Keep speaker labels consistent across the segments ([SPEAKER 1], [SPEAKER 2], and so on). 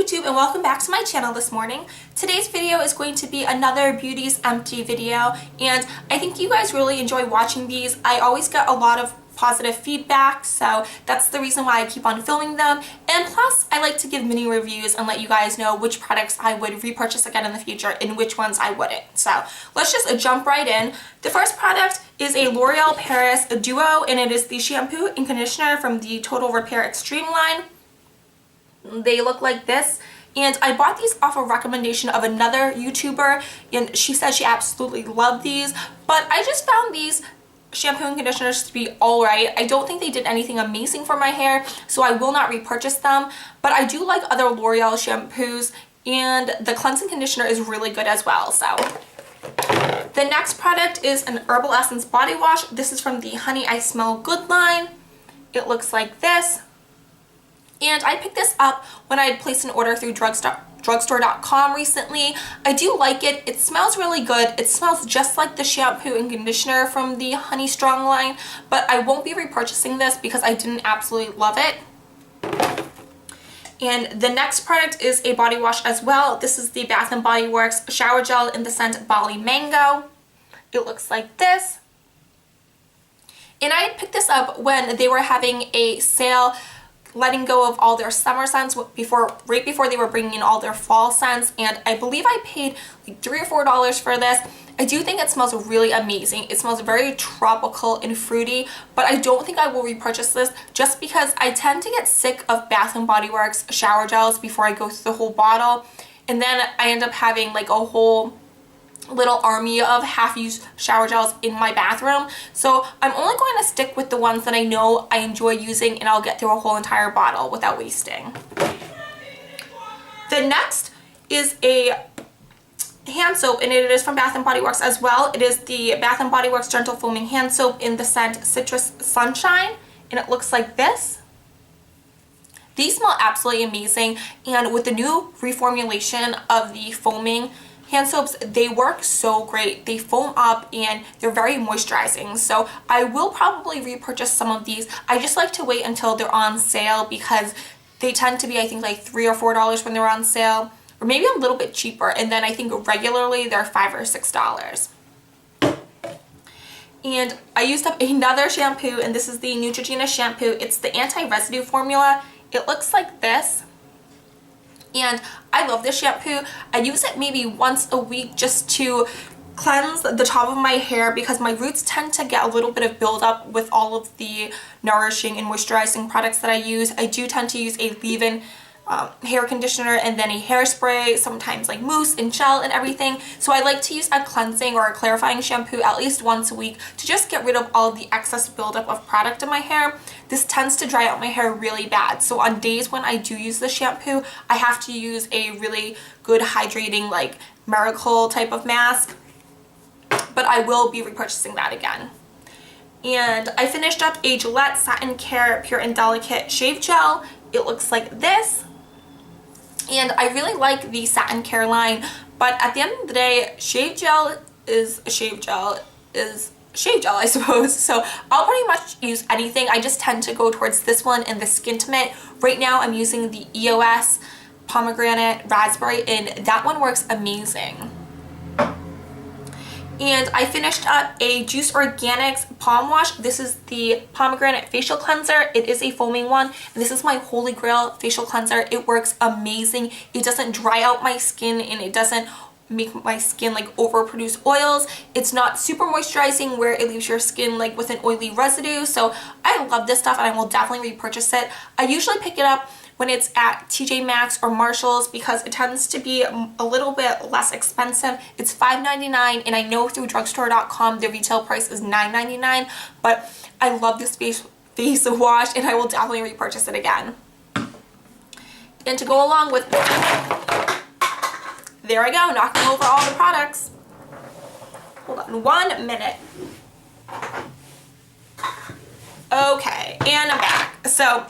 [SPEAKER 1] YouTube and welcome back to my channel this morning. Today's video is going to be another Beauties Empty video, and I think you guys really enjoy watching these. I always get a lot of positive feedback, so that's the reason why I keep on filming them. And plus, I like to give mini reviews and let you guys know which products I would repurchase again in the future and which ones I wouldn't. So let's just jump right in. The first product is a L'Oreal Paris Duo, and it is the shampoo and conditioner from the Total Repair Extreme line. They look like this, and I bought these off a recommendation of another YouTuber, and she said she absolutely loved these, but I just found these shampoo and conditioners to be alright. I don't think they did anything amazing for my hair, so I will not repurchase them, but I do like other L'Oreal shampoos, and the cleansing conditioner is really good as well. So the next product is an Herbal Essence body wash. This is from the Honey I Smell Good line. It looks like this. And I picked this up when I had placed an order through drugstore.com recently. I do like it. It smells really good. It smells just like the shampoo and conditioner from the Honey Strong line, but I won't be repurchasing this because I didn't absolutely love it. And the next product is a body wash as well. This is the Bath & Body Works shower gel in the scent Bali Mango. It looks like this. And I had picked this up when they were having a sale, letting go of all their summer scents right before they were bringing in all their fall scents, and I believe I paid like $3 or $4 for this. I do think it smells really amazing. It smells very tropical and fruity, but I don't think I will repurchase this just because I tend to get sick of Bath & Body Works shower gels before I go through the whole bottle, and then I end up having like a whole little army of half-used shower gels in my bathroom. So I'm only going to stick with the ones that I know I enjoy using, and I'll get through a whole entire bottle without wasting. The next is a hand soap, and it is from Bath & Body Works as well. It is the Bath & Body Works Gentle Foaming Hand Soap in the scent Citrus Sunshine, and it looks like this. These smell absolutely amazing, and with the new reformulation of the foaming hand soaps, they work so great. They foam up and they're very moisturizing, so I will probably repurchase some of these. I just like to wait until they're on sale because they tend to be, I think, like $3 or $4 when they're on sale, or maybe a little bit cheaper, and then I think regularly they're $5 or $6. And I used up another shampoo, and this is the Neutrogena shampoo. It's the anti-residue formula. It looks like this. And I love this shampoo. I use it maybe once a week just to cleanse the top of my hair because my roots tend to get a little bit of buildup with all of the nourishing and moisturizing products that I use. I do tend to use a leave-in hair conditioner and then a hairspray, sometimes like mousse and gel and everything. So I like to use a cleansing or a clarifying shampoo at least once a week to just get rid of all of the excess buildup of product in my hair. This tends to dry out my hair really bad. So on days when I do use the shampoo, I have to use a really good hydrating like Miracle type of mask. But I will be repurchasing that again. And I finished up a Gillette Satin Care Pure and Delicate Shave Gel. It looks like this. And I really like the Satin Care line, but at the end of the day, shave gel is a shave gel is shave gel, I suppose. So I'll pretty much use anything. I just tend to go towards this one and the Skintimate. Right now I'm using the EOS Pomegranate Raspberry, and that one works amazing. And I finished up a Juice Organics Palm Wash. This is the Pomegranate Facial Cleanser. It is a foaming one. And this is my holy grail facial cleanser. It works amazing. It doesn't dry out my skin, and it doesn't make my skin like overproduce oils. It's not super moisturizing where it leaves your skin like with an oily residue. So I love this stuff, and I will definitely repurchase it. I usually pick it up when it's at TJ Maxx or Marshall's because it tends to be a little bit less expensive. It's $5.99, and I know through drugstore.com the retail price is $9.99, but I love this face wash, and I will definitely repurchase it again. And to go along with, there I go, knocking over all the products. Hold on 1 minute. Okay, and I'm back. So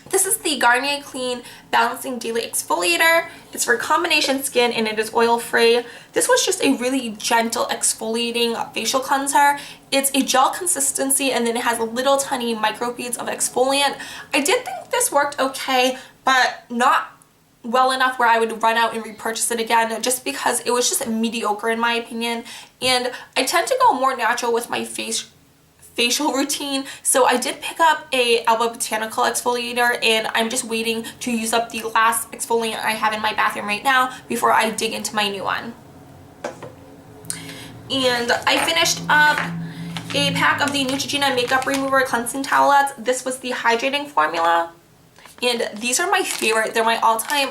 [SPEAKER 1] this is the Garnier Clean Balancing Daily Exfoliator. It's for combination skin, and it is oil-free. This was just a really gentle exfoliating facial cleanser. It's a gel consistency, and then it has little tiny microbeads of exfoliant. I did think this worked okay, but not well enough where I would run out and repurchase it again, just because it was just mediocre in my opinion. And I tend to go more natural with my facial routine, so I did pick up a Alba Botanical exfoliator, and I'm just waiting to use up the last exfoliant I have in my bathroom right now before I dig into my new one. And I finished up a pack of the Neutrogena Makeup Remover Cleansing Towelettes. This was the hydrating formula, and these are my favorite. They're my all-time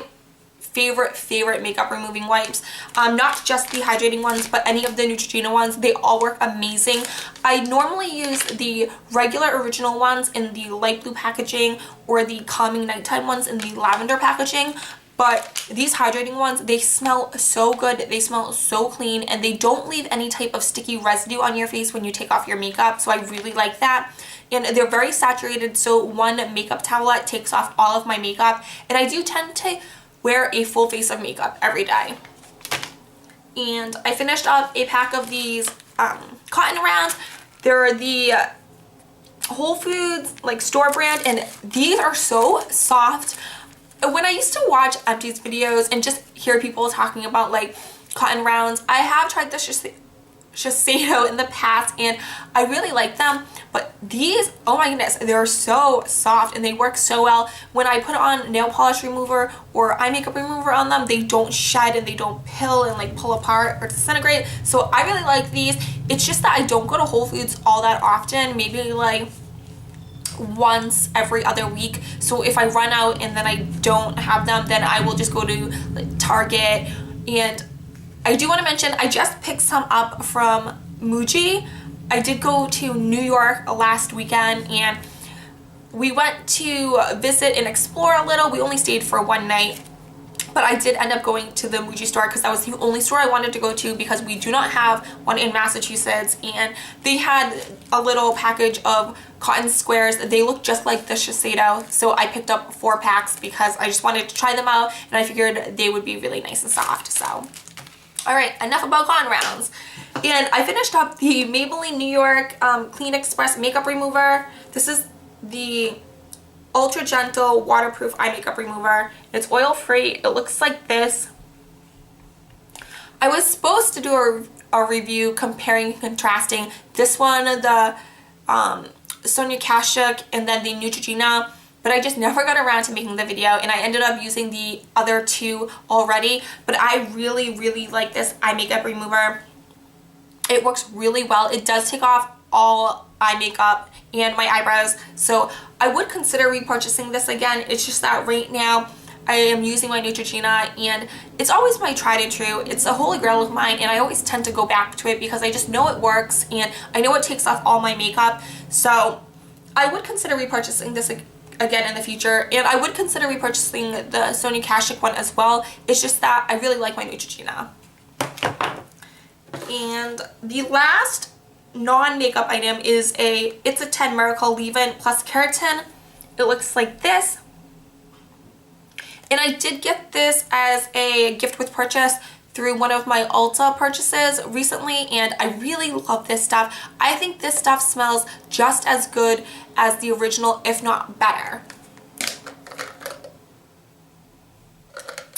[SPEAKER 1] favorite makeup removing wipes. Not just the hydrating ones, but any of the Neutrogena ones. They all work amazing. I normally use the regular original ones in the light blue packaging, or the calming nighttime ones in the lavender packaging. But these hydrating ones, they smell so good, they smell so clean, and they don't leave any type of sticky residue on your face when you take off your makeup, so I really like that. And they're very saturated, so one makeup towelette takes off all of my makeup, and I do tend to wear a full face of makeup every day. And I finished up a pack of these cotton rounds. They're the Whole Foods like store brand, and these are so soft. When I used to watch Empties videos and just hear people talking about like cotton rounds, I have tried the Shiseido in the past, and I really like them, but these, oh my goodness, they're so soft and they work so well. When I put on nail polish remover or eye makeup remover on them, they don't shed and they don't pill and like pull apart or disintegrate. So I really like these. It's just that I don't go to Whole Foods all that often, maybe like once every other week. So if I run out and then I don't have them, then I will just go to like Target. And I do want to mention, I just picked some up from Muji. I did go to New York last weekend, and we went to visit and explore a little. We only stayed for one night, but I did end up going to the Muji store because that was the only store I wanted to go to, because we do not have one in Massachusetts, and they had a little package of cotton squares. They look just like the Shiseido, so I picked up 4 packs because I just wanted to try them out, and I figured they would be really nice and soft. So alright, enough about cotton rounds. And I finished up the Maybelline New York Clean Express Makeup Remover. This is the Ultra Gentle Waterproof Eye Makeup Remover. It's oil free. It looks like this. I was supposed to do a review comparing and contrasting this one, the Sonia Kashuk, and then the Neutrogena, but I just never got around to making the video, and I ended up using the other 2 already. But I really like this eye makeup remover. It works really well. It does take off all eye makeup and my eyebrows, so I would consider repurchasing this again. It's just that right now I am using my Neutrogena, and it's always my tried and true. It's a holy grail of mine, and I always tend to go back to it because I just know it works, and I know it takes off all my makeup. So I would consider repurchasing this again in the future, and I would consider repurchasing the Sonia Kashuk one as well. It's just that I really like my Neutrogena. And the last non-makeup item is it's a 10 Miracle Leave-In Plus Keratin. It looks like this. And I did get this as a gift with purchase through one of my Ulta purchases recently, and I really love this stuff. I think this stuff smells just as good as the original, if not better.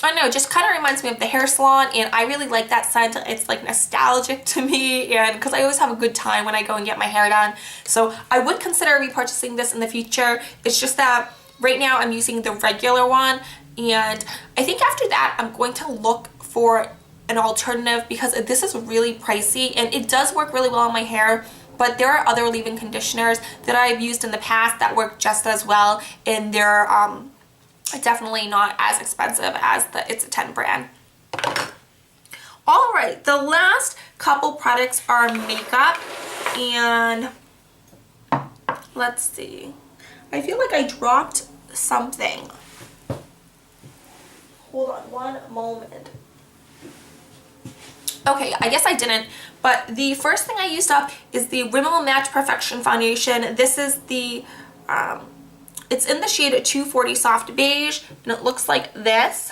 [SPEAKER 1] I don't know, it just kind of reminds me of the hair salon, and I really like that scent. It's like nostalgic to me, and because I always have a good time when I go and get my hair done. So I would consider repurchasing this in the future. It's just that right now I'm using the regular one, and I think after that I'm going to look for an alternative, because this is really pricey and it does work really well on my hair. But there are other leave-in conditioners that I've used in the past that work just as well, and they're definitely not as expensive as the It's a 10 brand. Alright, the last couple products are makeup, and let's see. I feel like I dropped something. Hold on one moment. Okay, I guess I didn't, but the first thing I used up is the Rimmel Match Perfection Foundation. This is the it's in the shade 240 Soft Beige, and it looks like this.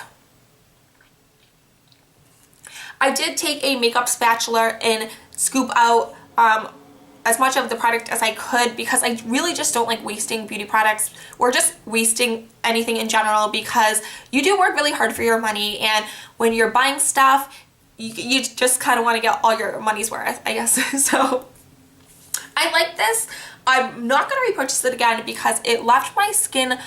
[SPEAKER 1] I did take a makeup spatula and scoop out a as much of the product as I could because I really just don't like wasting beauty products or just wasting anything in general, because you do work really hard for your money, and when you're buying stuff, you just kind of want to get all your money's worth, I guess. So I like this. I'm not going to repurchase it again because it left my skin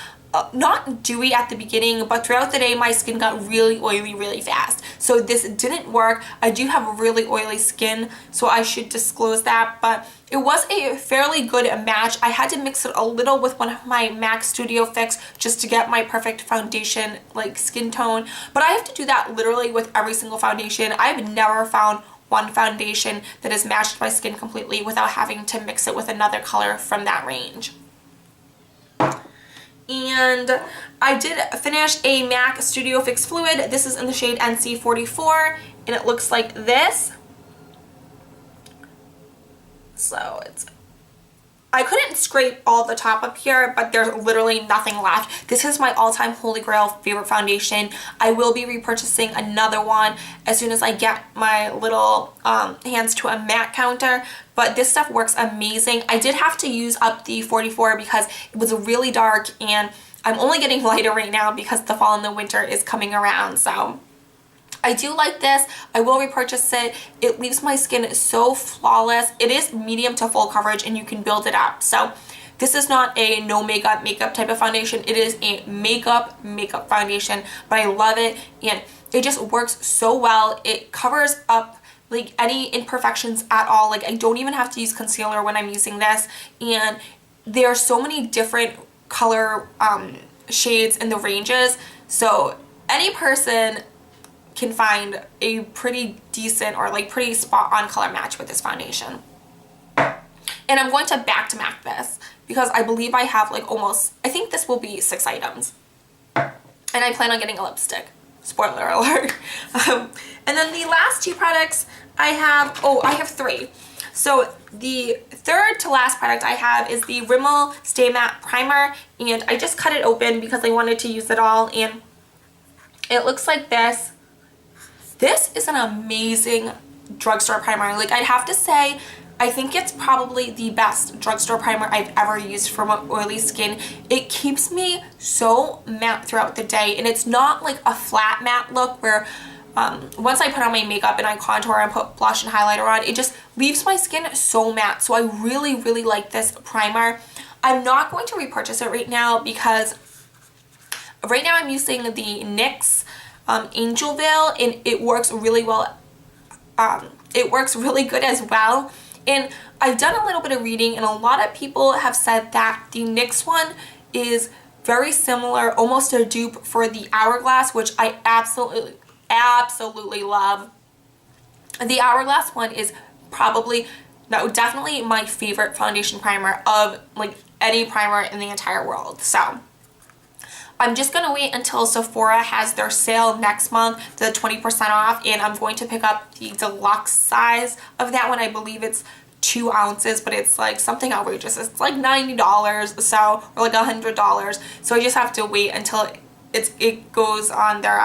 [SPEAKER 1] not dewy at the beginning, but throughout the day my skin got really oily really fast. So this didn't work. I do have really oily skin, so I should disclose that, but it was a fairly good match. I had to mix it a little with one of my MAC Studio Fix just to get my perfect foundation like skin tone, but I have to do that literally with every single foundation. I've never found one foundation that has matched my skin completely without having to mix it with another color from that range. And I did finish a MAC Studio Fix Fluid. This is in the shade NC44, and it looks like this. So I couldn't scrape all the top up here, but there's literally nothing left. This is my all-time holy grail favorite foundation. I will be repurchasing another one as soon as I get my little hands to a MAC counter, but this stuff works amazing. I did have to use up the 44 because it was really dark, and I'm only getting lighter right now because the fall and the winter is coming around. So I do like this. I will repurchase it. It leaves my skin so flawless. It is medium to full coverage, and you can build it up. So this is not a no makeup type of foundation. It is a makeup foundation, but I love it, and it just works so well. It covers up like any imperfections at all. Like I don't even have to use concealer when I'm using this, and there are so many different color shades in the ranges, so any person can find a pretty decent or like pretty spot on color match with this foundation. And I'm going to back to MAC this because I believe I have like almost, I think this will be 6 items, and I plan on getting a lipstick, spoiler alert. And then the last 2 products I have 3. So the third to last product I have is the Rimmel Stay Matte Primer, and I just cut it open because I wanted to use it all, and it looks like this. This is an amazing drugstore primer. Like I'd have to say, I think it's probably the best drugstore primer I've ever used for my oily skin. It keeps me so matte throughout the day, and it's not like a flat matte look where once I put on my makeup and I contour and put blush and highlighter on, it just leaves my skin so matte. So I really like this primer. I'm not going to repurchase it right now because right now I'm using the NYX Angel Veil, and it works really well. It works really good as well. And I've done a little bit of reading, and a lot of people have said that the NYX one is very similar, almost a dupe for the Hourglass, which I absolutely love. The Hourglass one is definitely my favorite foundation primer of like any primer in the entire world. So I'm just going to wait until Sephora has their sale next month, the 20% off, and I'm going to pick up the deluxe size of that one. I believe it's 2 ounces, but it's like something outrageous. It's like $90, so, or like $100. So I just have to wait until it goes on their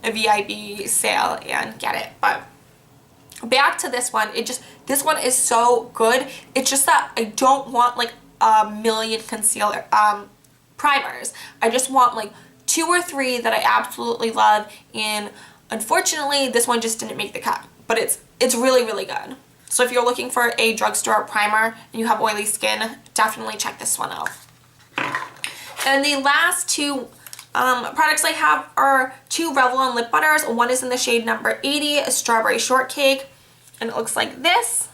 [SPEAKER 1] VIB sale and get it. But back to this one, this one is so good. It's just that I don't want like a million concealer primers. I just want like 2 or 3 that I absolutely love, and unfortunately this one just didn't make the cut, but it's really good. So if you're looking for a drugstore primer and you have oily skin, definitely check this one out. And the last 2 products I have are 2 Revlon lip butters. One is in the shade number 80, a Strawberry Shortcake, and it looks like this.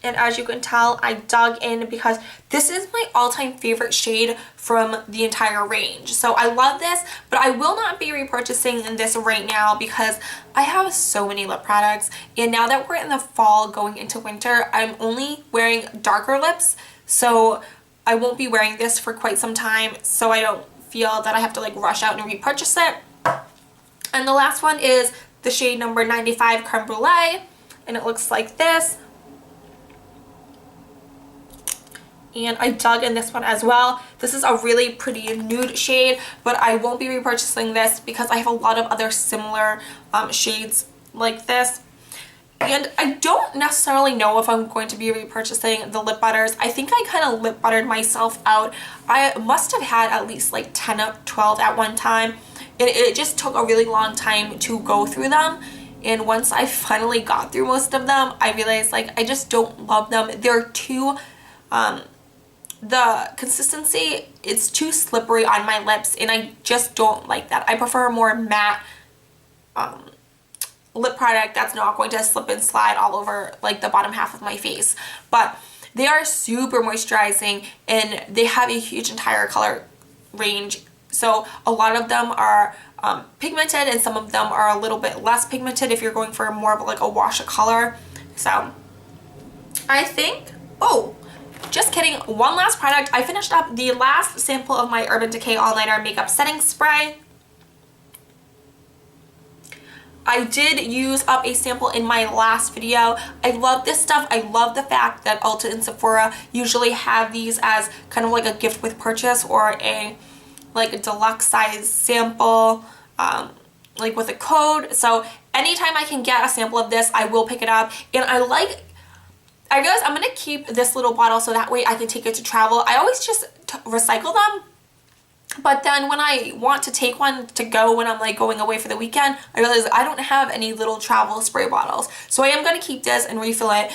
[SPEAKER 1] And as you can tell, I dug in because this is my all-time favorite shade from the entire range. So I love this, but I will not be repurchasing this right now because I have so many lip products. And now that we're in the fall going into winter, I'm only wearing darker lips. So I won't be wearing this for quite some time, so I don't feel that I have to like rush out and repurchase it. And the last one is the shade number 95 Creme Brulee, and it looks like this. And I dug in this one as well. This is a really pretty nude shade, but I won't be repurchasing this because I have a lot of other similar shades like this. And I don't necessarily know if I'm going to be repurchasing the lip butters. I think I kind of lip buttered myself out. I must have had at least like 10 or 12 at one time. It just took a really long time to go through them. And once I finally got through most of them, I realized like I just don't love them. They're too, the consistency, it's too slippery on my lips, and I just don't like that. I prefer a more matte lip product that's not going to slip and slide all over like the bottom half of my face. But they are super moisturizing, and they have a huge entire color range. So a lot of them are pigmented, and some of them are a little bit less pigmented if you're going for more of like a wash of color. So I think, oh, just kidding, one last product. I finished up the last sample of my Urban Decay All Nighter Makeup Setting Spray. I did use up a sample in my last video. I love this stuff. I love the fact that Ulta and Sephora usually have these as kind of like a gift with purchase, or a like a deluxe size sample, like with a code. So anytime I can get a sample of this, I will pick it up. And I guess I'm gonna keep this little bottle so that way I can take it to travel. I always just recycle them. But then when I want to take one to go when I'm like going away for the weekend, I realize I don't have any little travel spray bottles. So I am going to keep this and refill it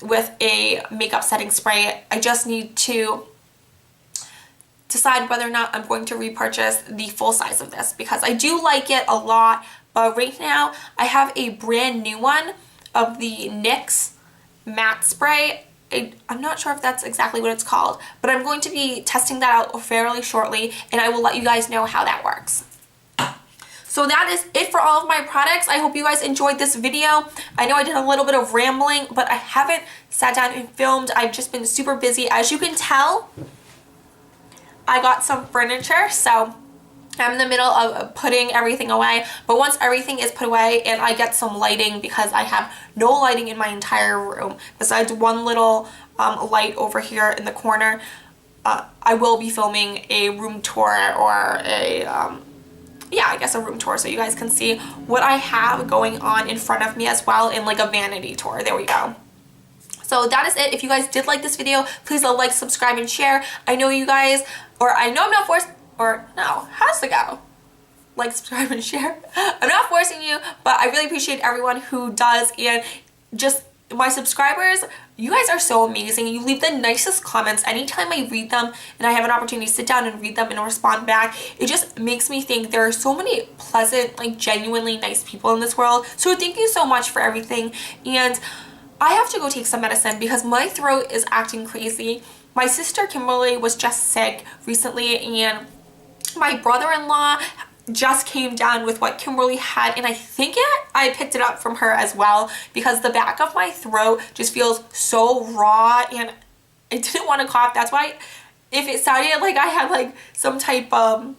[SPEAKER 1] with a makeup setting spray. I just need to decide whether or not I'm going to repurchase the full size of this, because I do like it a lot. But right now I have a brand new one of the NYX matte spray. I'm not sure if that's exactly what it's called, but I'm going to be testing that out fairly shortly, and I will let you guys know how that works. So that is it for all of my products. I hope you guys enjoyed this video. I know I did a little bit of rambling, but I haven't sat down and filmed. I've just been super busy. As you can tell, I got some furniture, so I'm in the middle of putting everything away. But once everything is put away and I get some lighting, because I have no lighting in my entire room besides one little light over here in the corner, I will be filming a room tour, or a yeah, I guess a room tour, so you guys can see what I have going on in front of me as well, in like a vanity tour. There we go. So that is it. If you guys did like this video, please like, subscribe, and share. I know you guys, or I know I'm not forced, or no, how's it go? Like, subscribe, and share. I'm not forcing you, but I really appreciate everyone who does, and just my subscribers, you guys are so amazing. You leave the nicest comments anytime I read them, and I have an opportunity to sit down and read them and respond back. It just makes me think there are so many pleasant, like genuinely nice people in this world. So thank you so much for everything. And I have to go take some medicine because my throat is acting crazy. My sister Kimberly was just sick recently, and my brother-in-law just came down with what Kimberly had, and I think I picked it up from her as well, because the back of my throat just feels so raw, and I didn't want to cough. That's why if it sounded like I had like some type of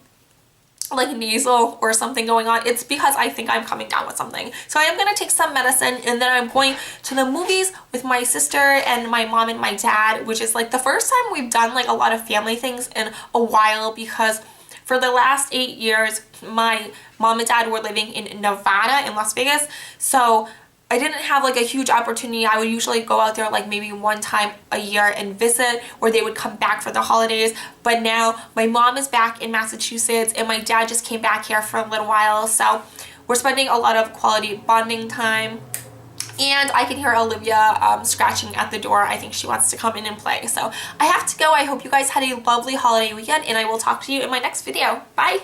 [SPEAKER 1] like nasal or something going on, it's because I think I'm coming down with something. So I am going to take some medicine, and then I'm going to the movies with my sister and my mom and my dad, which is like the first time we've done like a lot of family things in a while, because for the last 8 years, my mom and dad were living in Nevada, in Las Vegas, so I didn't have like a huge opportunity. I would usually go out there like maybe one time a year and visit, or they would come back for the holidays. But now my mom is back in Massachusetts, and my dad just came back here for a little while, so we're spending a lot of quality bonding time. And I can hear Olivia scratching at the door. I think she wants to come in and play. So I have to go. I hope you guys had a lovely holiday weekend, and I will talk to you in my next video. Bye!